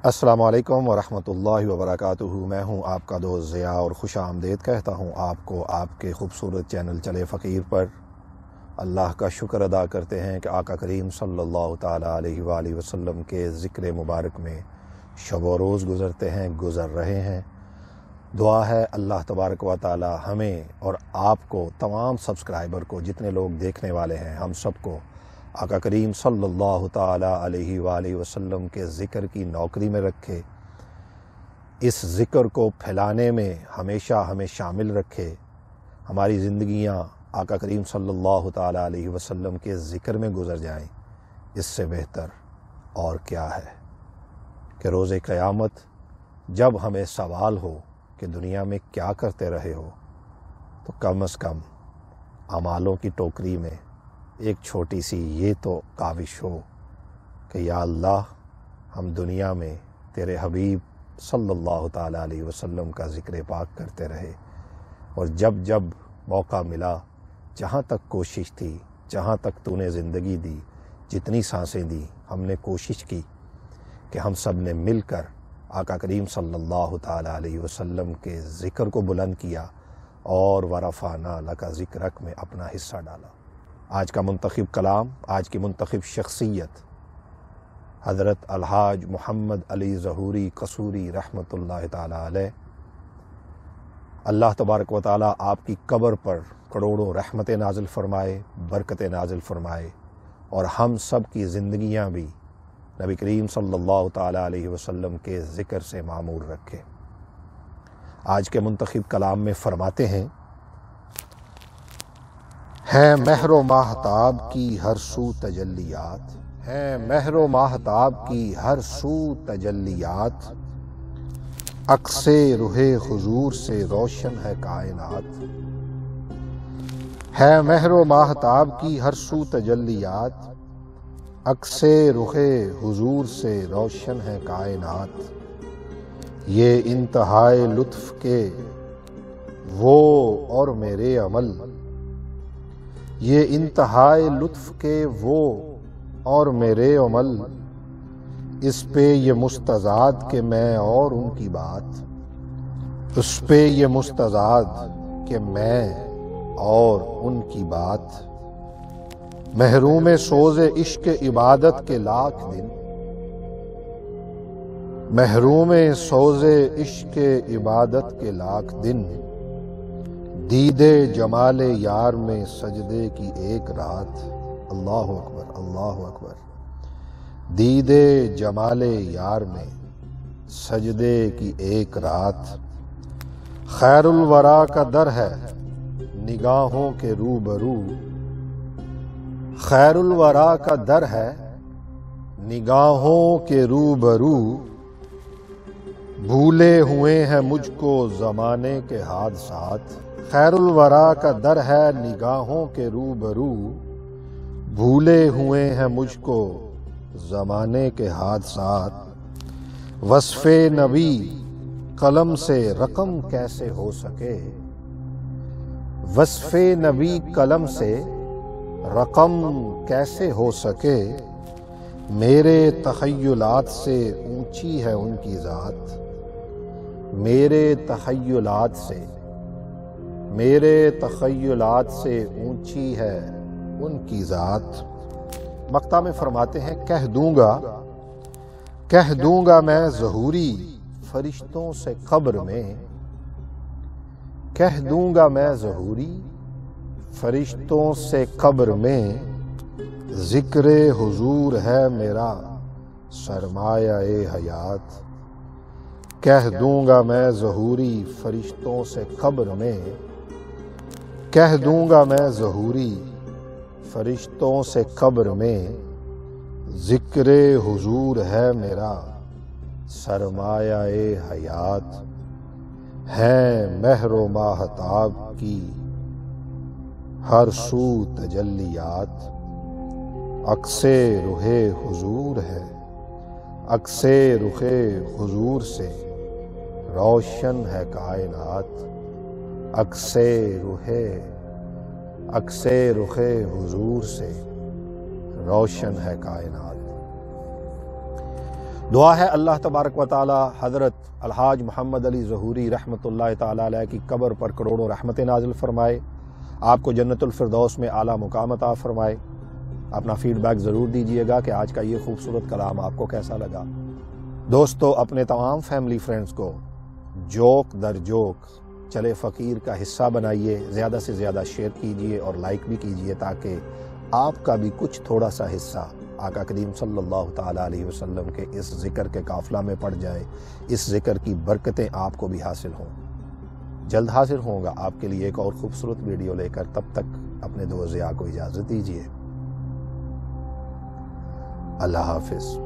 السلام علیکم ورحمۃ اللہ وبرکاتہ۔ میں ہوں آپ کا دوست ضیاء اور خوش آمدید کہتا ہوں آپ کو آپ کے خوبصورت چینل چلے فقیر پر۔ اللہ کا شکر ادا کرتے ہیں کہ آقا کریم صلی اللہ تعالیٰ علیہ وآلہ وسلم کے ذکر مبارک میں شب و روز گزر رہے ہیں۔ دعا ہے اللہ تبارک و تعالیٰ ہمیں اور آپ کو، تمام سبسکرائبر کو، جتنے لوگ دیکھنے والے ہیں، ہم سب کو آقا کریم صلی اللہ تعالیٰ علیہ وآلہ وسلم کے ذکر کی نوکری میں رکھے، اس ذکر کو پھیلانے میں ہمیشہ ہمیں شامل رکھے، ہماری زندگیاں آقا کریم صلی اللہ تعالیٰ علیہ وسلم کے ذکر میں گزر جائیں۔ اس سے بہتر اور کیا ہے کہ روز قیامت جب ہمیں سوال ہو کہ دنیا میں کیا کرتے رہے ہو، تو کم از کم اعمالوں کی ٹوکری میں ایک چھوٹی سی یہ تو کاوش ہو کہ یا اللہ، ہم دنیا میں تیرے حبیب صلی اللہ تعالیٰ علیہ وسلم کا ذکر پاک کرتے رہے، اور جب جب موقع ملا، جہاں تک کوشش تھی، جہاں تک تو نے زندگی دی، جتنی سانسیں دی، ہم نے کوشش کی کہ ہم سب نے مل کر آقا کریم صلی اللہ تعالیٰ علیہ وسلم کے ذکر کو بلند کیا اور ورفعنا لک ذکرک میں اپنا حصہ ڈالا۔ آج کا منتخب کلام، آج کی منتخب شخصیت حضرت الحاج محمد علی ظہوری قصوری رحمۃ اللہ تعالیٰ علیہ۔ اللہ تبارک و تعالیٰ آپ کی قبر پر کروڑوں رحمتیں نازل فرمائے، برکتیں نازل فرمائے، اور ہم سب کی زندگیاں بھی نبی کریم صلی اللہ تعالیٰ علیہ وسلم کے ذکر سے معمور رکھے۔ آج کے منتخب کلام میں فرماتے ہیں، ہے مہر و ماہتاب کی ہر سو تجلیات، ہے مہر و ماہتاب کی ہر سو تجلیات، عکس رخ حضور سے روشن ہے کائنات، ہے مہر و ماہتاب کی ہر سو تجلیات، عکس رخ حضور سے روشن ہے کائنات، یہ انتہائے لطف کے وہ اور میرے عمل، یہ انتہائے لطف کے وہ اور میرے عمل، اس پہ یہ مستضاد کہ میں اور ان کی بات، اس پہ یہ مستضاد کہ میں اور ان کی بات، محروم سوز عشق عبادت کے لاکھ دن، محروم سوز عشق عبادت کے لاکھ دن، دیدے جمال یار میں سجدے کی ایک رات، اللہ اکبر اللہ اکبر، دیدے جمال یار میں سجدے کی ایک رات، خیر الورا کا در ہے نگاہوں کے روبرو، خیر الورا کا در ہے نگاہوں کے روبرو، بھولے ہوئے ہیں مجھ کو زمانے کے حادثات، خیر الورا کا در ہے نگاہوں کے روبرو، بھولے ہوئے ہیں مجھ کو زمانے کے حادثات، وصف نبی قلم سے رقم کیسے ہو سکے، وصف نبی قلم سے رقم کیسے ہو سکے، میرے تخیلات سے اونچی ہے ان کی ذات، میرے تخیلات سے، میرے تخیلات سے اونچی ہے ان کی ذات۔ مقطع میں فرماتے ہیں، کہہ دوں گا میں ظہوری فرشتوں سے قبر میں، کہہ دوں گا میں ظہوری فرشتوں سے قبر میں، ذکر حضور ہے میرا سرمایہ حیات، کہہ دوں گا میں ظہوری فرشتوں سے قبر میں، کہہ دوں گا میں ظہوری فرشتوں سے قبر میں، ذکر حضور ہے میرا سرمایہ حیات، ہے مہر و ماہتاب کی ہر سو تجلیات، عکس رخ حضور ہے، عکس رخ حضور سے روشن ہے کائنات، عکس رخ حضور سے روشن ہے کائنات۔ دعا ہے اللہ تبارک و تعالی حضرت الحاج محمد علی ظہوری رحمۃ اللہ تعالی علیہ کی قبر پر کروڑوں رحمتیں نازل فرمائے، آپ کو جنت الفردوس میں اعلیٰ مقام عطا فرمائے۔ اپنا فیڈ بیک ضرور دیجیے گا کہ آج کا یہ خوبصورت کلام آپ کو کیسا لگا۔ دوستو، اپنے تمام فیملی فرینڈز کو جوک در جوک چلے فقیر کا حصہ بنائیے، زیادہ سے زیادہ شیئر کیجیے اور لائک بھی کیجیے تاکہ آپ کا بھی کچھ تھوڑا سا حصہ آقا کریم صلی اللہ تعالیٰ علیہ وسلم کے اس ذکر کے قافلہ میں پڑ جائے، اس ذکر کی برکتیں آپ کو بھی حاصل ہوں۔ جلد حاضر ہوں گا آپ کے لیے ایک اور خوبصورت ویڈیو لے کر، تب تک اپنے دوست ضیاء کو اجازت دیجیے۔ اللہ حافظ۔